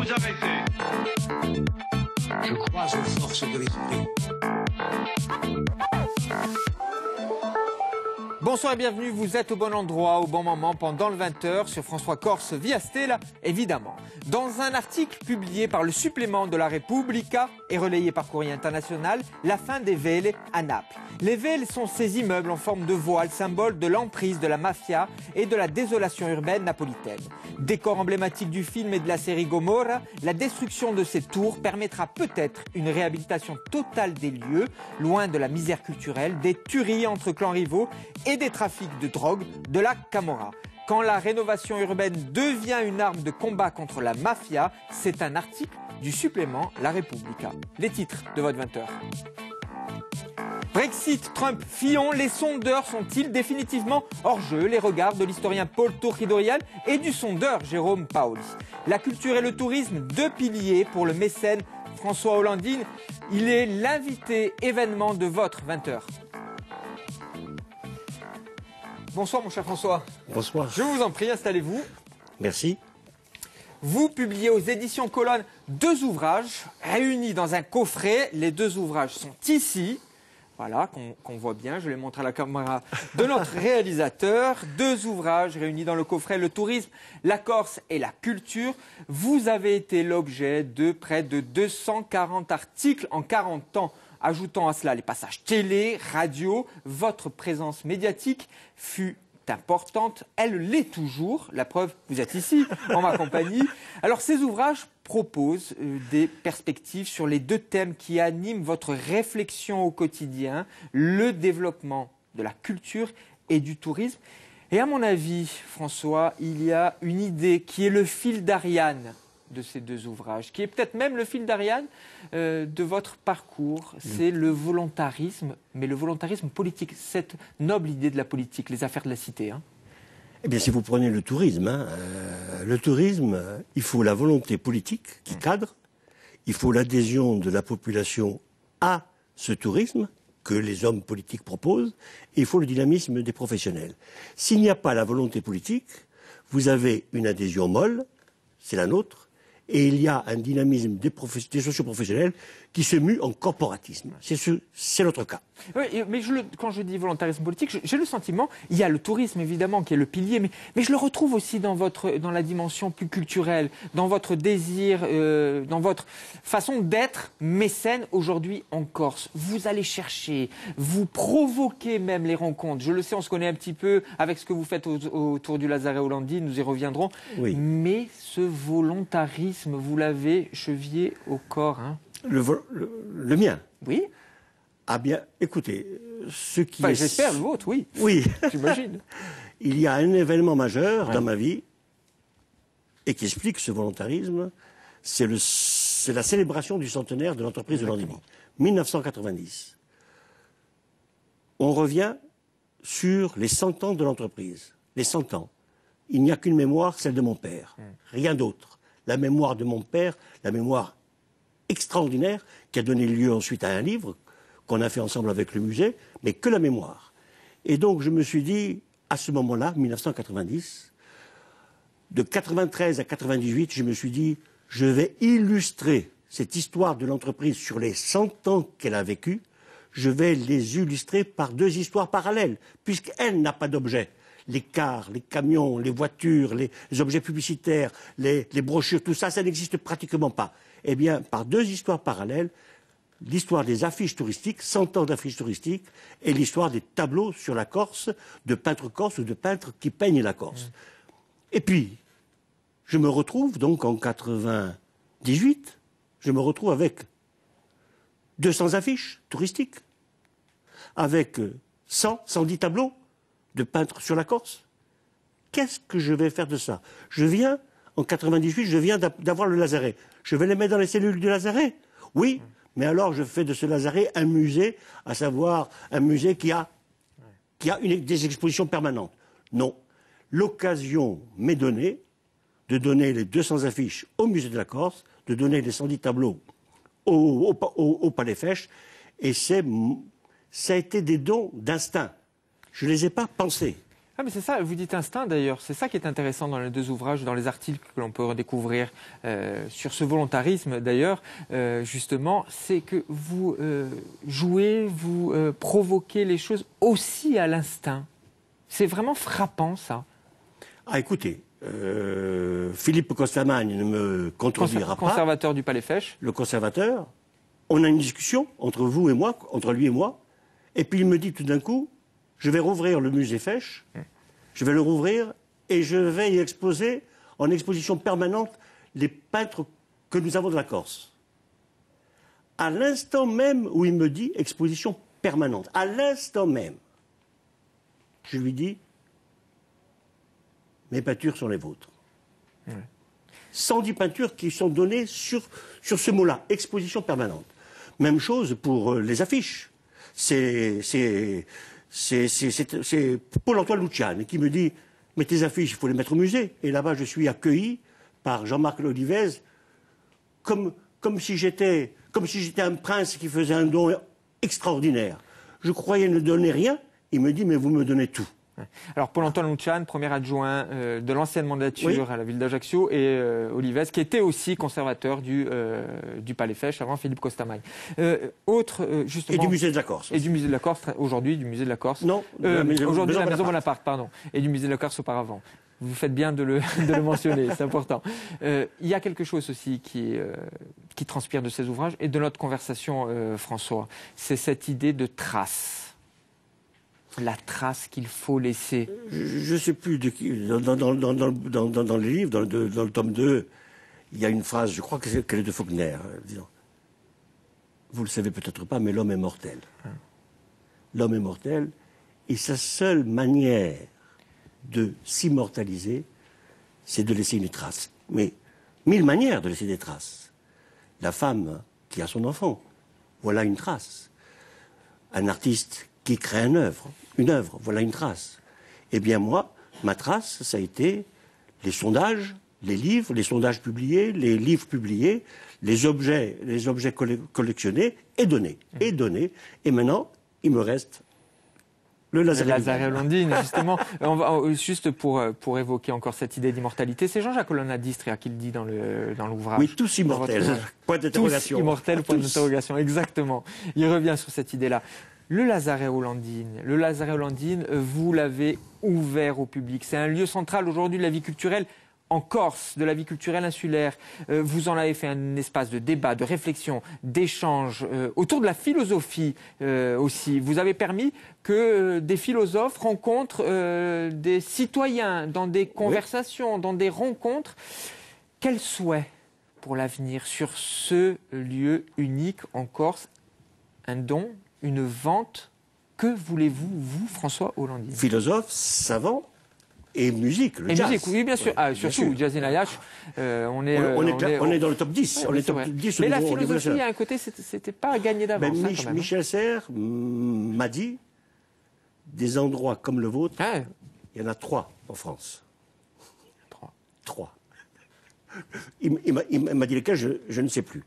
vous avez fait? Je crois aux forces de l'esprit. Bonsoir et bienvenue, vous êtes au bon endroit, au bon moment, pendant le 20h sur François Corse via Stella, évidemment. Dans un article publié par le supplément de la Repubblica et relayé par Courrier International, la fin des vele à Naples. Les vele sont ces immeubles en forme de voile, symbole de l'emprise de la mafia et de la désolation urbaine napolitaine. Décor emblématique du film et de la série Gomorra, la destruction de ces tours permettra peut-être une réhabilitation totale des lieux, loin de la misère culturelle, des tueries entre clans rivaux et des trafics de drogue de la Camorra. Quand la rénovation urbaine devient une arme de combat contre la mafia, c'est un article du supplément La Repubblica. Les titres de votre 20h. Brexit, Trump, Fillon, les sondeurs sont-ils définitivement hors jeu? Les regards de l'historien Paul Turquidorial et du sondeur Jérôme Paoli. La culture et le tourisme, deux piliers pour le mécène François Hollandine. Il est l'invité événement de votre 20h. Bonsoir mon cher François. Bonsoir. Je vous en prie, installez-vous. Merci. Vous publiez aux éditions Colonne deux ouvrages réunis dans un coffret. Les deux ouvrages sont ici. Voilà, qu'on voit bien, je les montre à la caméra de notre réalisateur. Deux ouvrages réunis dans le coffret, le tourisme, la Corse et la culture. Vous avez été l'objet de près de 240 articles en 40 ans. Ajoutant à cela les passages télé, radio, votre présence médiatique fut importante, elle l'est toujours, la preuve, vous êtes ici, en ma compagnie. Alors ces ouvrages proposent des perspectives sur les deux thèmes qui animent votre réflexion au quotidien, le développement de la culture et du tourisme. Et à mon avis, François, il y a une idée qui est le fil d'Ariane de ces deux ouvrages, qui est peut-être même le fil d'Ariane de votre parcours, c'est le volontarisme, mais le volontarisme politique, cette noble idée de la politique, les affaires de la cité. Hein. Eh bien, si vous prenez le tourisme, il faut la volonté politique qui cadre, il faut l'adhésion de la population à ce tourisme que les hommes politiques proposent, et il faut le dynamisme des professionnels. S'il n'y a pas la volonté politique, vous avez une adhésion molle, c'est la nôtre, et il y a un dynamisme des socio-professionnels qui se mue en corporatisme. C'est notre cas. Oui, mais quand je dis volontarisme politique, j'ai le sentiment, il y a le tourisme évidemment qui est le pilier, mais je le retrouve aussi dans la dimension plus culturelle, dans votre désir, dans votre façon d'être mécène aujourd'hui en Corse. Vous allez chercher, vous provoquez même les rencontres. Je le sais, on se connaît un petit peu avec ce que vous faites autour du Lazaret Hollandine, nous y reviendrons. Oui. Mais ce volontarisme, vous l'avez chevillé au corps. Hein. Le mien? Oui. Ah bien, écoutez, ce qui est... J'espère le vôtre, oui. Oui. J'imagine. Il y a un événement majeur dans ma vie et qui explique ce volontarisme, c'est la célébration du centenaire de l'entreprise de Landini, 1990. On revient sur les 100 ans de l'entreprise. Les 100 ans. Il n'y a qu'une mémoire, celle de mon père. Rien d'autre. La mémoire de mon père, la mémoire extraordinaire qui a donné lieu ensuite à un livre qu'on a fait ensemble avec le musée, mais que la mémoire. Et donc je me suis dit, à ce moment-là, 1990, de 93 à 98, je me suis dit, je vais illustrer cette histoire de l'entreprise sur les 100 ans qu'elle a vécu, je vais les illustrer par deux histoires parallèles, puisqu'elle n'a pas d'objet. Les cars, les camions, les voitures, les objets publicitaires, les brochures, tout ça, ça n'existe pratiquement pas. Eh bien, par deux histoires parallèles, l'histoire des affiches touristiques, 100 ans d'affiches touristiques, et l'histoire des tableaux sur la Corse, de peintres corses ou de peintres qui peignent la Corse. Et puis, je me retrouve donc en 98, je me retrouve avec 200 affiches touristiques, avec 110 tableaux de peintres sur la Corse. Qu'est-ce que je vais faire de ça? En 98, je viens d'avoir le Lazaret. Je vais les mettre dans les cellules du Lazaret? Oui, mais alors je fais de ce Lazaret un musée, à savoir un musée qui a des expositions permanentes. Non. L'occasion m'est donnée de donner les 200 affiches au musée de la Corse, de donner les 110 tableaux au Palais Fèche, et ça a été des dons d'instinct. Je ne les ai pas pensés. Ah, mais c'est ça, vous dites instinct d'ailleurs, c'est ça qui est intéressant dans les deux ouvrages, dans les articles que l'on peut redécouvrir sur ce volontarisme d'ailleurs, justement, c'est que vous jouez, vous provoquez les choses aussi à l'instinct. C'est vraiment frappant ça. Ah, écoutez, Philippe Costamagne ne me contredira pas. Conservateur du Palais Fèche. Le conservateur, on a une discussion entre vous et moi, entre lui et moi, et puis il me dit tout d'un coup, je vais rouvrir le musée Fèche, je vais le rouvrir et je vais y exposer en exposition permanente les peintres que nous avons de la Corse. À l'instant même où il me dit exposition permanente, à l'instant même, je lui dis, mes peintures sont les vôtres. 110 peintures qui sont données sur ce mot-là, exposition permanente. Même chose pour les affiches. C'est Paul-Antoine Luciani qui me dit « Mais tes affiches, il faut les mettre au musée. » Et là-bas, je suis accueilli par Jean-Marc Lodivez comme si j'étais un prince qui faisait un don extraordinaire. Je croyais ne donner rien. Il me dit « Mais vous me donnez tout. » Alors, Paul-Antoine Luciani, premier adjoint de l'ancienne mandature à la ville d'Ajaccio, et Olivez, qui était aussi conservateur du Palais Fèche avant Philippe Costamagne. Justement, et du musée de la Corse. Et du musée de la Corse, aujourd'hui, du musée de la Corse. Non, aujourd'hui, la Maison Bonaparte, pardon. Et du musée de la Corse auparavant. Vous faites bien de le mentionner, c'est important. Il y a quelque chose aussi qui transpire de ces ouvrages et de notre conversation, François. C'est cette idée de trace. La trace qu'il faut laisser. Je ne sais plus de qui. Dans les livres, dans le tome 2, il y a une phrase, je crois qu'elle est de Faulkner, disant vous ne le savez peut-être pas, mais l'homme est mortel. L'homme est mortel, et sa seule manière de s'immortaliser, c'est de laisser une trace. Mais 1000 manières de laisser des traces. La femme qui a son enfant, voilà une trace. Un artiste qui crée une œuvre, voilà une trace. Eh bien moi, ma trace, ça a été les sondages, les livres, les sondages publiés, les livres publiés, les objets collectionnés et donnés. Et maintenant, il me reste le Lazare et Landine, justement. Juste pour évoquer encore cette idée d'immortalité, c'est Jean-Jacques Colonna d'Istria qui le dit dans l'ouvrage. Oui, tous immortels. Point d'interrogation. Tous immortels, point d'interrogation, exactement. Il revient sur cette idée-là. Le Lazare Landine, vous l'avez ouvert au public. C'est un lieu central aujourd'hui de la vie culturelle en Corse, de la vie culturelle insulaire. Vous en avez fait un espace de débat, de réflexion, d'échange, autour de la philosophie aussi. Vous avez permis que des philosophes rencontrent des citoyens dans des conversations, dans des rencontres. Quel souhait pour l'avenir sur ce lieu unique en Corse? Un don, une vente, que voulez-vous, vous, François Hollandine? Philosophe, savant et musique, le jazz. Musique, oui, bien sûr. Surtout, Jazz Nayash, on est dans le top 10. On est top 10 mais la philosophie, il y a un côté, c'était pas gagné d'avance. Ben, Michel Serres m'a dit, des endroits comme le vôtre, il y en a 3 en France. 3. Il m'a dit lesquels, je ne sais plus.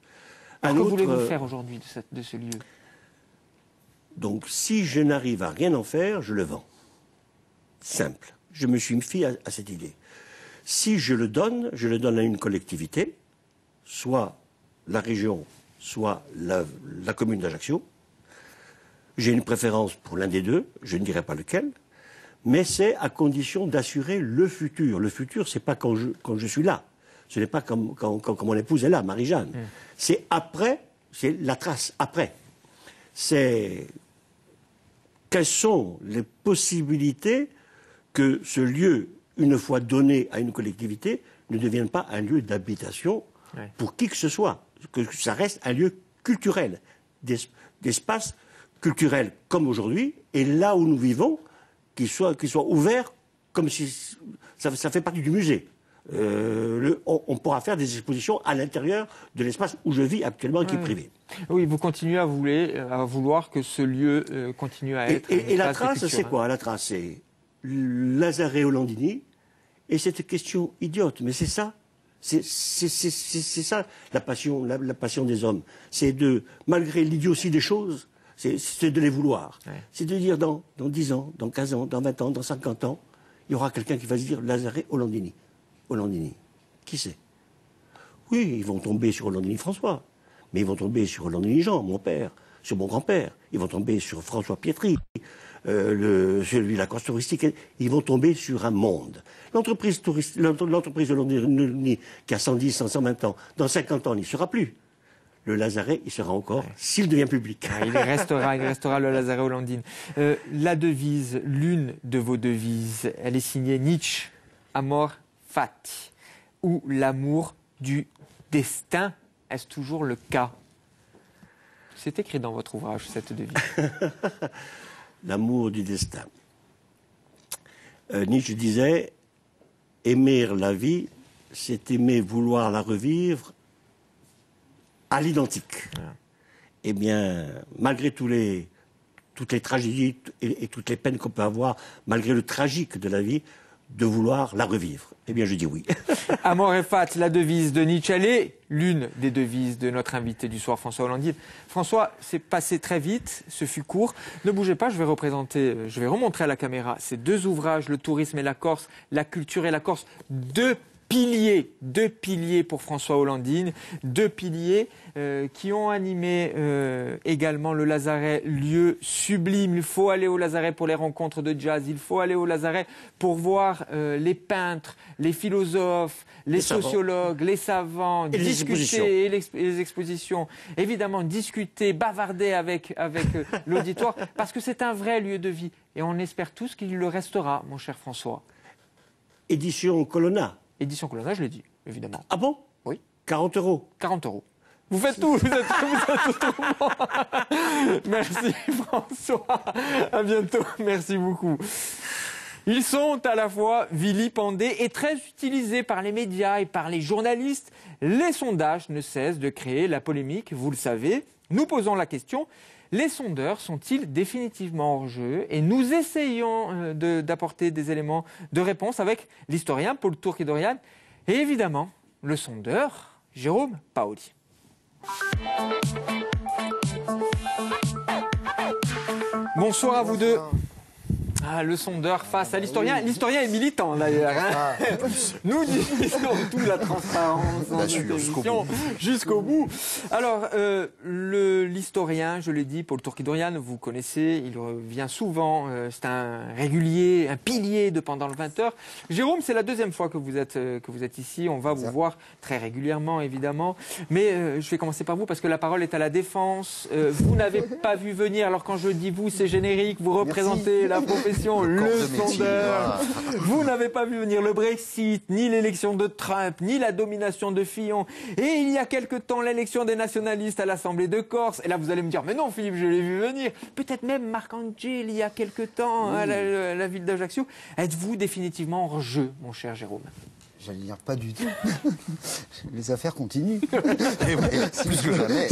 Que voulez-vous faire aujourd'hui de ce lieu? Donc, si je n'arrive à rien en faire, je le vends. Simple. Je me suis fié à cette idée. Si je le donne à une collectivité, soit la région, soit la commune d'Ajaccio. J'ai une préférence pour l'un des deux, je ne dirai pas lequel, mais c'est à condition d'assurer le futur. Le futur, c'est pas quand je suis là. Ce n'est pas quand mon épouse est là, Marie-Jeanne. C'est après, c'est la trace après. C'est quelles sont les possibilités que ce lieu, une fois donné à une collectivité, ne devienne pas un lieu d'habitation pour qui que ce soit, que ça reste un lieu culturel, d'espace culturel comme aujourd'hui, et là où nous vivons, qu'il soit ouvert comme si ça fait partie du musée. On pourra faire des expositions à l'intérieur de l'espace où je vis actuellement, qui est privé. Oui, vous continuez à vouloir que ce lieu continue à être. Et la trace, c'est quoi? La trace, c'est Lazare Hollandini, et cette question idiote, mais c'est ça. C'est ça la passion des hommes. C'est malgré l'idiotie des choses, c'est de les vouloir. C'est de dire dans 10 ans, dans 15 ans, dans 20 ans, dans 50 ans, il y aura quelqu'un qui va se dire Lazaret ou Landini. Landini. Qui c'est? Oui, ils vont tomber sur Landini François, mais ils vont tomber sur Landini Jean, mon père, sur mon grand-père. Ils vont tomber sur François Pietri, celui de la course touristique. Ils vont tomber sur un monde. L'entreprise de Landini, qui a 110, 120 ans, dans 50 ans, il n'y sera plus. Le Lazaret, il sera encore, s'il devient public. Il restera le Lazaret aux Landines. La devise, l'une de vos devises, elle est signée Nietzsche, Amor Fati, ou l'amour du destin. Est-ce toujours le cas? C'est écrit dans votre ouvrage, cette devise. L'amour du destin. Nietzsche disait, aimer la vie, c'est aimer vouloir la revivre à l'identique. Voilà. Eh bien, malgré toutes les tragédies et toutes les peines qu'on peut avoir, malgré le tragique de la vie, de vouloir la revivre. Eh bien, je dis oui. Amor Fat, la devise de Nietzsche, elle est l'une des devises de notre invité du soir, François Hollandine. François, c'est passé très vite, ce fut court. Ne bougez pas, je vais remontrer à la caméra ces deux ouvrages, Le tourisme et la Corse, La culture et la Corse, deux piliers pour François Hollandine, deux piliers qui ont animé également le Lazaret, lieu sublime. Il faut aller au Lazaret pour les rencontres de jazz, il faut aller au Lazaret pour voir les peintres, les philosophes, les sociologues, les savants, discuter et les expositions. Évidemment, discuter, bavarder avec l'auditoire, parce que c'est un vrai lieu de vie. Et on espère tous qu'il le restera, mon cher François. Édition Colonna. Édition Colonna, je l'ai dit, évidemment. Ah bon? Oui. 40 €. 40 €. Vous faites tout, vous êtes tout au monde. Merci François, à bientôt, merci beaucoup. Ils sont à la fois vilipendés et très utilisés par les médias et par les journalistes. Les sondages ne cessent de créer la polémique, vous le savez. Nous posons la question, les sondeurs sont-ils définitivement hors jeu? Et nous essayons d'apporter des éléments de réponse avec l'historien Paul Tourkidorian et évidemment le sondeur Jérôme Paoli. Bonsoir à vous deux. Ah, le sondeur face à l'historien. Oui. L'historien est militant d'ailleurs. Hein. Nous disons toute la transparence dans cette émission jusqu'au bout. Alors, l'historien, je l'ai dit, Paul Tourkidorian, vous connaissez, il revient souvent. C'est un régulier, un pilier de Pendant le 20h. Jérôme, c'est la deuxième fois que vous êtes ici. On va vous voir très régulièrement, évidemment. Mais je vais commencer par vous parce que la parole est à la défense. Vous n'avez pas vu venir. Alors quand je dis vous, c'est générique. Vous représentez la profession. Le sondeur. Vous n'avez pas vu venir le Brexit, ni l'élection de Trump, ni la domination de Fillon. Et il y a quelque temps, l'élection des nationalistes à l'Assemblée de Corse. Et là, vous allez me dire, mais non, Philippe, je l'ai vu venir. Peut-être même Marc Angel, il y a quelque temps, à la ville d'Ajaccio. Êtes-vous définitivement hors jeu, mon cher Jérôme? J'allais dire pas du tout. Les affaires continuent. Plus que jamais.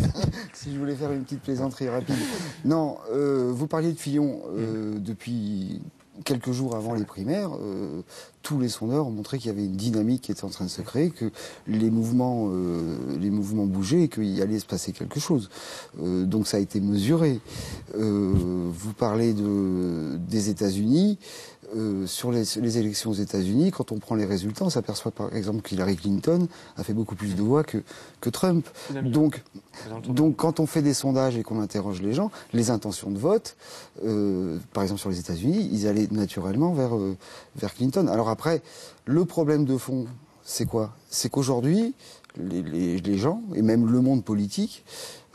Si je voulais faire une petite plaisanterie rapide. Non, vous parliez de Fillon. Depuis quelques jours avant les primaires, tous les sondeurs ont montré qu'il y avait une dynamique qui était en train de se créer, que les mouvements bougeaient et qu'il allait se passer quelque chose. Donc ça a été mesuré. Vous parlez des États-Unis. Sur les élections aux États-Unis, quand on prend les résultats, on s'aperçoit par exemple qu'Hillary Clinton a fait beaucoup plus de voix que Trump. Donc, quand on fait des sondages et qu'on interroge les gens, les intentions de vote, par exemple sur les États-Unis, ils allaient naturellement vers Clinton. Alors après, le problème de fond, c'est quoi? C'est qu'aujourd'hui, les gens, et même le monde politique,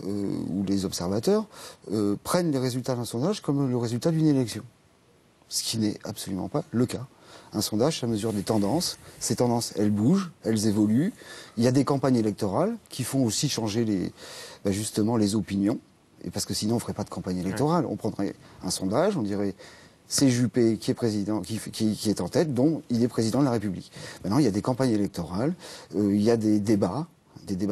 ou les observateurs, prennent les résultats d'un sondage comme le résultat d'une élection. Ce qui n'est absolument pas le cas. Un sondage, ça mesure des tendances. Ces tendances, elles bougent, elles évoluent. Il y a des campagnes électorales qui font aussi changer justement les opinions. Et parce que sinon, on ne ferait pas de campagne électorale. On prendrait un sondage, on dirait c'est Juppé qui est président, qui est en tête, dont il est président de la République. Maintenant, il y a des campagnes électorales, il y a des débats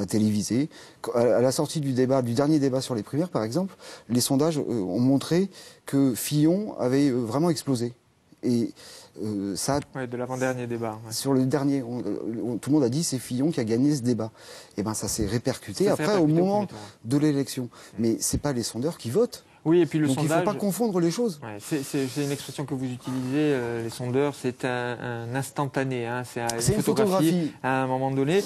télévisés. À la sortie du dernier débat sur les primaires, par exemple, les sondages ont montré que Fillon avait vraiment explosé. Et ça... Ouais, de l'avant-dernier débat. Ouais. Sur le dernier, tout le monde a dit c'est Fillon qui a gagné ce débat. Et ben ça s'est répercuté après au moment de l'élection. Mais c'est pas les sondeurs qui votent. Oui, et puis le Donc sondage... il ne faut pas confondre les choses. Ouais, c'est une expression que vous utilisez, les sondeurs, c'est un instantané, hein, C'est une photographie. à un moment donné.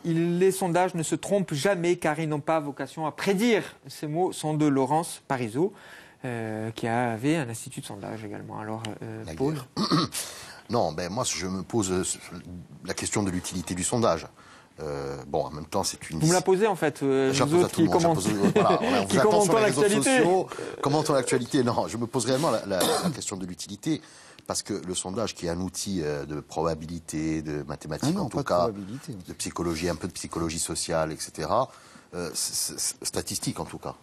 Les sondages ne se trompent jamais car ils n'ont pas vocation à prédire. Ces mots sont de Laurence Parisot, qui avait un institut de sondage également. Alors, Paul? Non, ben moi je me pose la question de l'utilité du sondage. Bon, en même temps, c'est une... Vous me la posez en fait, Je la vous pose à autres tout le qui monde. commentez Voilà, on qui vous attend commentons sur les réseaux l'actualité. sociaux. Commentons l'actualité. Non, je me pose réellement la question de l'utilité. Parce que le sondage, qui est un outil de probabilité, de mathématiques Ah non, en tout pas de cas, probabilité. de psychologie, un peu de psychologie sociale, etc., statistique en tout cas.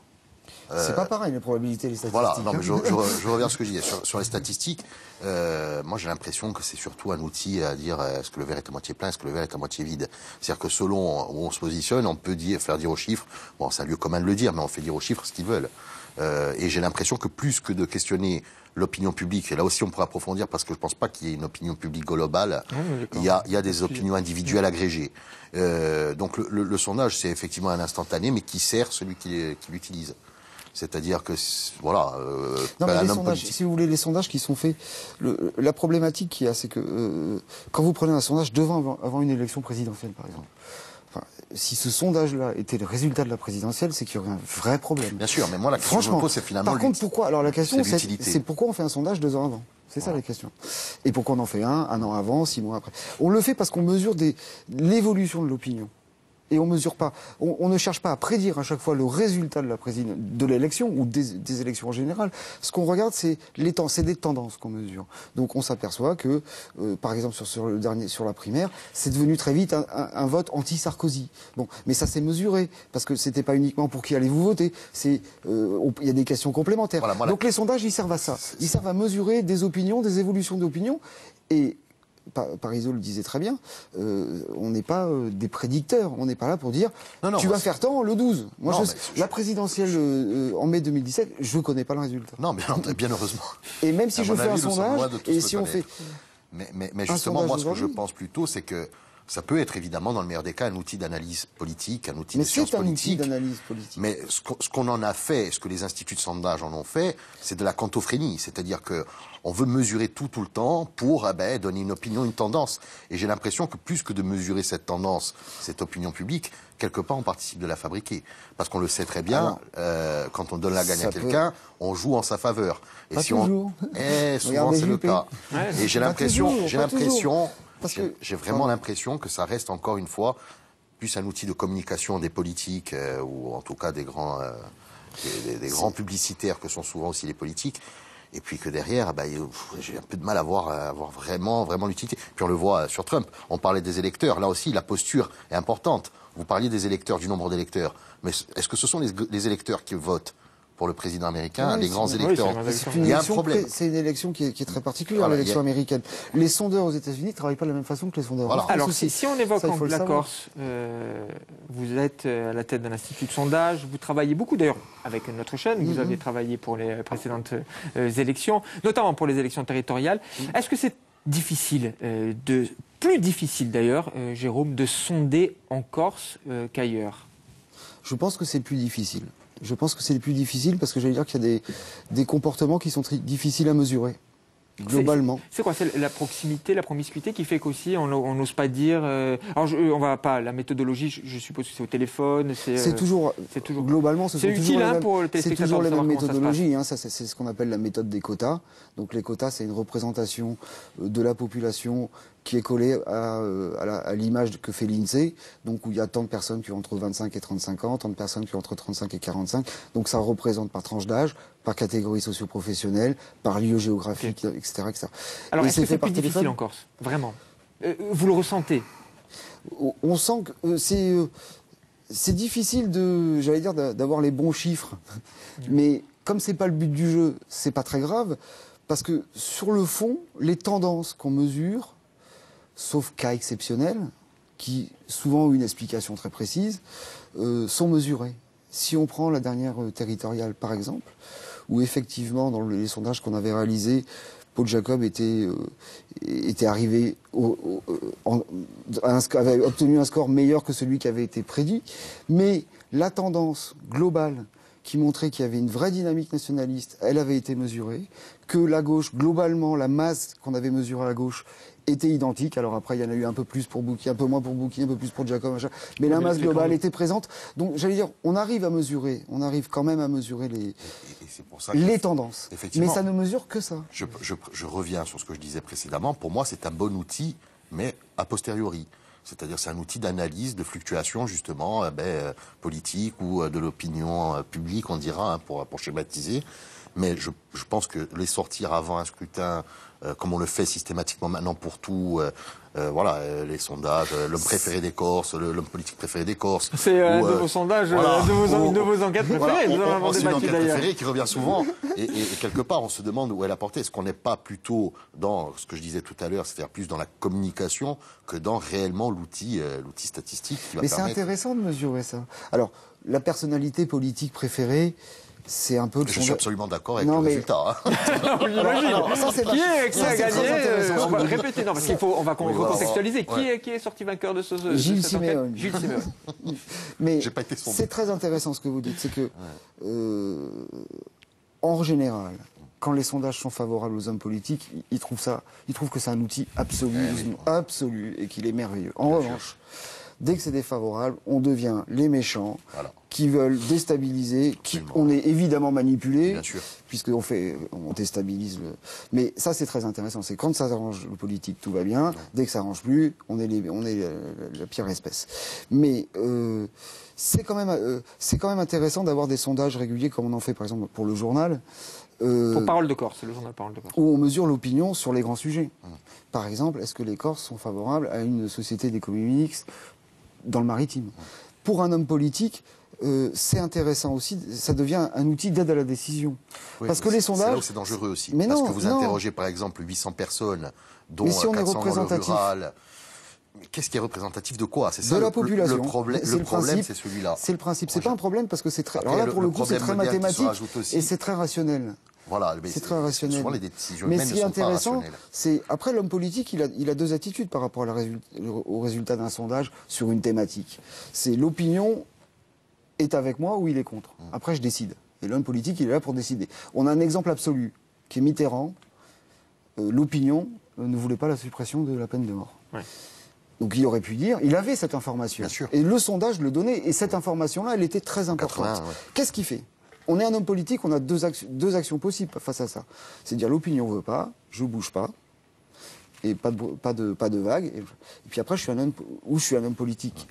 C'est pas pareil, les probabilités et les statistiques. Voilà, non, mais hein. je reviens à ce que je disais. Sur les statistiques, moi j'ai l'impression que c'est surtout un outil à dire est-ce que le verre est à moitié plein, est-ce que le verre est à moitié vide. C'est-à-dire que selon où on se positionne, on peut faire dire aux chiffres, bon, c'est un lieu commun de le dire, mais on fait dire aux chiffres ce qu'ils veulent. Et j'ai l'impression que plus que de questionner l'opinion publique, et là aussi on pourrait approfondir parce que je pense pas qu'il y ait une opinion publique globale, il y a des opinions individuelles agrégées. Donc le sondage, c'est effectivement un instantané, mais qui sert celui qui l'utilise. C'est-à-dire que, voilà... Non, mais un les homme sondages, politique... si vous voulez, les sondages qui sont faits, la problématique qu'il y a, c'est que quand vous prenez un sondage avant une élection présidentielle, par exemple, enfin, si ce sondage-là était le résultat de la présidentielle, c'est qu'il y aurait un vrai problème. Bien sûr, mais moi, la question que je me pose, c'est finalement... Par contre, pourquoi? Alors la question, c'est l'utilité. c'est pourquoi on fait un sondage 2 ans avant? C'est ça la question. Et pourquoi on en fait un an avant, 6 mois après? On le fait parce qu'on mesure l'évolution de l'opinion. Et on mesure pas, on ne cherche pas à prédire à chaque fois le résultat de l'élection ou des élections en général. Ce qu'on regarde, c'est des tendances qu'on mesure. Donc on s'aperçoit que, par exemple sur la primaire, c'est devenu très vite un vote anti-Sarkozy. Bon, mais ça s'est mesuré parce que c'était pas uniquement pour qui allez-vous voter. Il y a des questions complémentaires. Voilà, donc les sondages, ils servent à ça. Ils servent à mesurer des opinions, des évolutions d'opinion et Parisot le disait très bien, on n'est pas des prédicteurs, on n'est pas là pour dire tu vas faire tant le 12. Moi, la présidentielle en mai 2017, je ne connais pas le résultat. Non, bien heureusement. Et même si je fais un sondage, et si on fait... Mais justement, moi, ce que je pense plutôt, c'est que ça peut être évidemment, dans le meilleur des cas, un outil d'analyse politique, un outil de science politique. Mais c'est un outil d'analyse politique. Mais ce qu'on en a fait, ce que les instituts de sondage en ont fait, c'est de la quantophrénie. C'est-à-dire que on veut mesurer tout le temps pour donner une opinion, une tendance. Et j'ai l'impression que plus que de mesurer cette tendance, cette opinion publique, quelque part on participe de la fabriquer. Parce qu'on le sait très bien, quand on donne la gagne à quelqu'un, on joue en sa faveur. Et pas si toujours. Souvent c'est le cas. Ouais, et j'ai l'impression, que j'ai vraiment l'impression que ça reste encore une fois plus un outil de communication des politiques ou en tout cas des grands publicitaires que sont souvent aussi les politiques. Et puis que derrière, j'ai un peu de mal à voir vraiment l'utilité. Puis on le voit sur Trump. On parlait des électeurs. Là aussi, la posture est importante. Vous parliez des électeurs, du nombre d'électeurs. Mais est-ce que ce sont les électeurs qui votent pour le président américain, les grands électeurs? Il y a un problème. C'est une élection qui est très particulière, l'élection américaine. Les sondeurs aux États-Unis ne travaillent pas de la même façon que les sondeurs en France. Alors, aussi. si on évoque Ça, il faut la le savoir. Corse, vous êtes à la tête d'un institut de sondage, vous travaillez beaucoup d'ailleurs avec notre chaîne, vous avez travaillé pour les précédentes élections, notamment pour les élections territoriales. Est-ce que c'est difficile, plus difficile d'ailleurs, Jérôme, de sonder en Corse qu'ailleurs? Je pense que c'est plus difficile. Je pense que c'est le plus difficile parce que j'allais dire qu'il y a des comportements qui sont difficiles à mesurer. Globalement. C'est quoi? C'est la proximité, la promiscuité qui fait qu'aussi on n'ose pas dire. Alors on va pas. La méthodologie, je suppose que c'est au téléphone. C'est toujours. Globalement, c'est utile pour le téléspectateur. C'est toujours la même méthodologie. Ça c'est ce qu'on appelle la méthode des quotas. Donc les quotas, c'est une représentation de la population qui est collée à l'image que fait l'INSEE, donc où il y a tant de personnes qui ont entre 25 et 35 ans, tant de personnes qui ont entre 35 et 45. Donc ça représente par tranche d'âge, par catégorie socio-professionnelle, par lieu géographique, etc., etc. Alors est-ce que c'est plus difficile en Corse? Vraiment? Vous le ressentez? On sent que c'est difficile d'avoir les bons chiffres. Mais comme c'est pas le but du jeu, c'est pas très grave, parce que sur le fond, les tendances qu'on mesure, sauf cas exceptionnels, qui souvent ont une explication très précise, sont mesurées. Si on prend la dernière territoriale, par exemple, où effectivement, dans les sondages qu'on avait réalisés, Paul Jacob était arrivé avait obtenu un score meilleur que celui qui avait été prédit, mais la tendance globale qui montrait qu'il y avait une vraie dynamique nationaliste, elle avait été mesurée, que la gauche, globalement, la masse qu'on avait mesurée à la gauche était identique. Alors après, il y en a eu un peu plus pour Bouki, un peu moins pour Bouki, un peu plus pour Jacob, machin. Mais la masse globale était présente. Donc, j'allais dire, on arrive quand même à mesurer Et c'est pour ça que, les tendances. effectivement, Mais ça ne mesure que ça. je reviens sur ce que je disais précédemment. Pour moi, c'est un bon outil, mais a posteriori. C'est-à-dire, c'est un outil d'analyse de fluctuations, justement, politique ou de l'opinion publique, on dira, hein, pour schématiser. Mais je pense que les sortir avant un scrutin, comme on le fait systématiquement maintenant pour tout, les sondages, l'homme préféré des Corses, l'homme politique préféré des Corses. C'est de vos sondages, de vos enquêtes préférées. Nous en avons c'est une débattu enquête d'ailleurs. préférée qui revient souvent. Et quelque part, on se demande où est la portée. Est-ce qu'on n'est pas plutôt dans ce que je disais tout à l'heure, c'est-à-dire plus dans la communication que dans réellement l'outil statistique qui va Mais c'est permettre... intéressant de mesurer ça. Alors, la personnalité politique préférée, c'est un peu... Je suis absolument d'accord avec Non, le mais- résultat. Hein. Alors, ça, c'est Qui a c'est gagné très intéressant. On va répéter, non, parce qu'on va Oui, voilà. recontextualiser. Ouais. Qui est sorti vainqueur de cette Gilles enquête Siméon. Gilles Siméon. Mais J'ai pas été sondé. c'est très intéressant ce que vous dites. C'est que, en général, quand les sondages sont favorables aux hommes politiques, ils trouvent que c'est un outil absolu et qu'il est merveilleux. En revanche, dès que c'est défavorable, on devient les méchants Voilà. qui veulent déstabiliser, Absolument. on est évidemment manipulé, Bien sûr. puisqu'on on déstabilise le... Mais ça, c'est très intéressant. C'est quand ça arrange le politique, tout va bien. Dès que ça arrange plus, on est la pire espèce. Mais c'est quand même intéressant d'avoir des sondages réguliers, comme on en fait par exemple pour le journal. Pour Parole de Corse, c'est le journal Parole de Corse. Où on mesure l'opinion sur les grands sujets. Par exemple, est-ce que les Corses sont favorables à une société d'économie mixte dans le maritime? Pour un homme politique, c'est intéressant aussi, ça devient un outil d'aide à la décision. Oui, Parce que mais les c'est là sondages... où c'est dangereux aussi. Mais parce non, que vous non. interrogez par exemple 800 personnes, dont Mais si on est 400 dans le représentatif. rural. Mais qu'est-ce qui est représentatif de quoi? C'est ça De la le population. Le problème, C'est le principe. c'est celui-là. C'est le principe. C'est Moi, pas un problème parce que c'est très... Après, Alors là, pour le coup, c'est problème très moderne qui se mathématique rajoute aussi. et c'est très rationnel. Voilà, mais C'est très rationnel. Souvent, les décisions Mais humaines ce ne qui est sont pas intéressant, rationnelles. c'est après l'homme politique, il a deux attitudes par rapport au résultat d'un sondage sur une thématique. C'est l'opinion est avec moi ou il est contre. Après, je décide. Et l'homme politique, il est là pour décider. On a un exemple absolu qui est Mitterrand. L'opinion ne voulait pas la suppression de la peine de mort. Ouais. Donc il aurait pu dire, il avait cette information. Bien sûr. Et le sondage le donnait. Et cette information-là, elle était très importante. 80, ouais. Qu'est-ce qu'il fait? On est un homme politique, on a deux actions possibles face à ça. C'est dire l'opinion veut pas, je bouge pas, et pas de vague. Et puis après, je suis un homme politique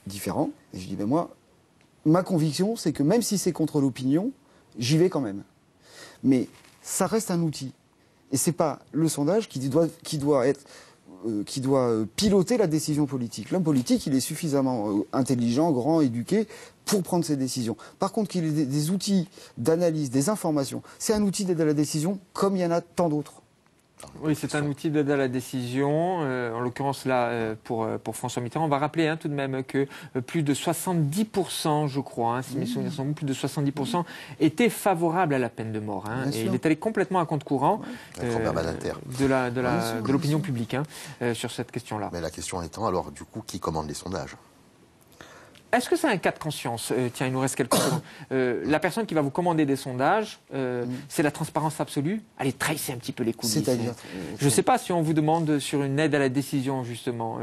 différent. Et je dis, ben moi, ma conviction, c'est que même si c'est contre l'opinion, j'y vais quand même. Mais ça reste un outil. Et c'est pas le sondage qui doit piloter la décision politique. L'homme politique, il est suffisamment intelligent, grand, éduqué pour prendre ses décisions. Par contre, qu'il ait des outils d'analyse, des informations, c'est un outil d'aide à la décision comme il y en a tant d'autres. Oui, c'est un outil d'aide à la décision. En l'occurrence, là, pour François Mitterrand, on va rappeler tout de même que plus de 70%, je crois, si mes souvenirs sont bons, plus de 70% étaient favorables à la peine de mort. Bien Et sûr. il est allé complètement à contre-courant Avec Robert Badinter. de l'opinion publique sur cette question-là. Mais la question étant, alors, du coup, qui commande les sondages? Est-ce que c'est un cas de conscience? Tiens, il nous reste quelques secondes. La personne qui va vous commander des sondages, c'est la transparence absolue? Allez, trahissez un petit peu les coulisses. C'est-à-dire Je ne sais pas si on vous demande sur une aide à la décision, justement,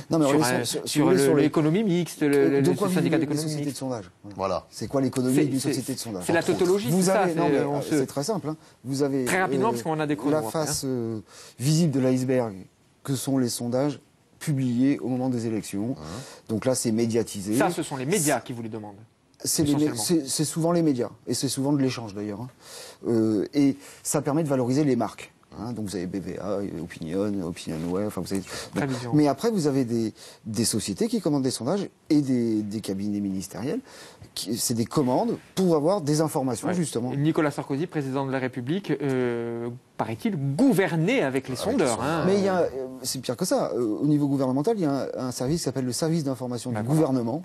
Non, mais sur l'économie mixte, le de quoi syndicat vivent les d'économie sociétés de mixte. sondage? Voilà. C'est quoi l'économie d'une société de sondage? C'est la tautologie, Vous c'est ça. avez, non, mais, on se- c'est très simple. Vous avez Très rapidement, parce qu'on a des chronos la après, face visible de l'iceberg, que sont les sondages publiés au moment des élections. Donc là, c'est médiatisé. Ça, ce sont les médias qui vous les demandent. essentiellement. C'est souvent les médias, et c'est souvent de l'échange d'ailleurs. Et ça permet de valoriser les marques. Donc vous avez BVA, Opinionway, enfin vous avez... Bon. Mais après vous avez des sociétés qui commandent des sondages et des cabinets ministériels. C'est des commandes pour avoir des informations justement. Nicolas Sarkozy, président de la République, paraît-il, gouverner avec les sondeurs. Mais c'est pire que ça. Au niveau gouvernemental, il y a un service qui s'appelle le service d'information du gouvernement,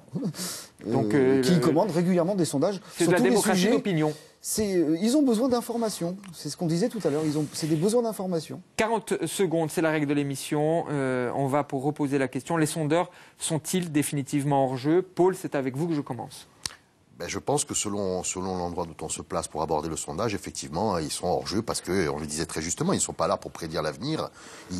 qui commande régulièrement des sondages sur tous les sujets. D'opinion. Ils ont besoin d'informations. C'est ce qu'on disait tout à l'heure. C'est des besoins d'informations. 40 secondes, c'est la règle de l'émission. On va pour reposer la question. Les sondeurs sont-ils définitivement hors jeu? Paul, c'est avec vous que je commence. Ben, je pense que selon l'endroit où on se place pour aborder le sondage, effectivement, ils sont hors jeu parce que, on le disait très justement, ils ne sont pas là pour prédire l'avenir.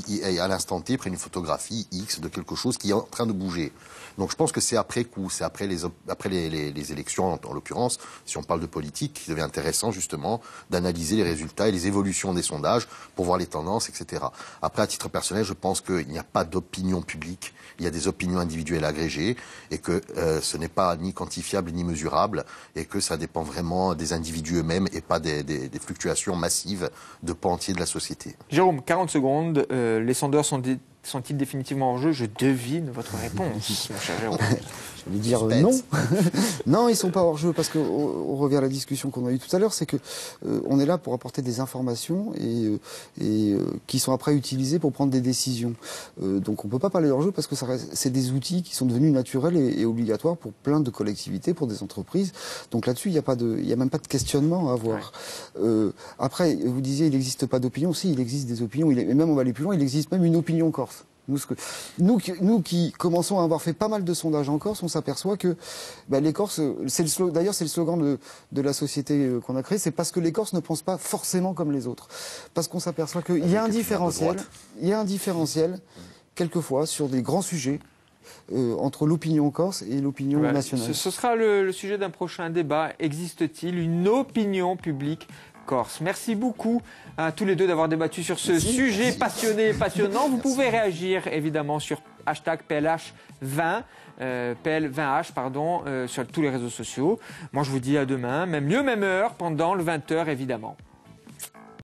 Ils, à l'instant T, prennent une photographie X de quelque chose qui est en train de bouger. Donc je pense que c'est après coup, c'est après les élections, en l'occurrence, si on parle de politique, qui devient intéressant justement d'analyser les résultats et les évolutions des sondages pour voir les tendances, etc. Après, à titre personnel, je pense qu'il n'y a pas d'opinion publique, il y a des opinions individuelles agrégées et que ce n'est pas ni quantifiable ni mesurable et que ça dépend vraiment des individus eux-mêmes et pas des fluctuations massives de pans entiers de la société. Jérôme, 40 secondes. Les sondeurs sont-ils définitivement en jeu? Je devine votre réponse, mon cher Jérôme. Je vais dire non. Non, ils sont pas hors jeu parce que on revient à la discussion qu'on a eue tout à l'heure, c'est que on est là pour apporter des informations et qui sont après utilisées pour prendre des décisions. Donc on peut pas parler hors jeu parce que c'est des outils qui sont devenus naturels et obligatoires pour plein de collectivités, pour des entreprises. Donc là-dessus, il y a même pas de questionnement à avoir. Après, vous disiez il n'existe pas d'opinion. Si, il existe des opinions. Et même on va aller plus loin, il existe même une opinion corse. Nous qui commençons à avoir fait pas mal de sondages en Corse, on s'aperçoit que les Corses, d'ailleurs c'est le slogan de la société qu'on a créée, c'est parce que les Corses ne pensent pas forcément comme les autres. Parce qu'on s'aperçoit qu'il y a un différentiel, quelquefois, sur des grands sujets, entre l'opinion corse et l'opinion nationale. Ce sera le sujet d'un prochain débat. Existe-t-il une opinion publique corse? Merci beaucoup à tous les deux d'avoir débattu sur ce sujet passionné et passionnant. Vous pouvez réagir évidemment sur hashtag PLH20, PL20H, pardon, sur tous les réseaux sociaux. Moi je vous dis à demain, même lieu, même heure, pendant le 20h évidemment.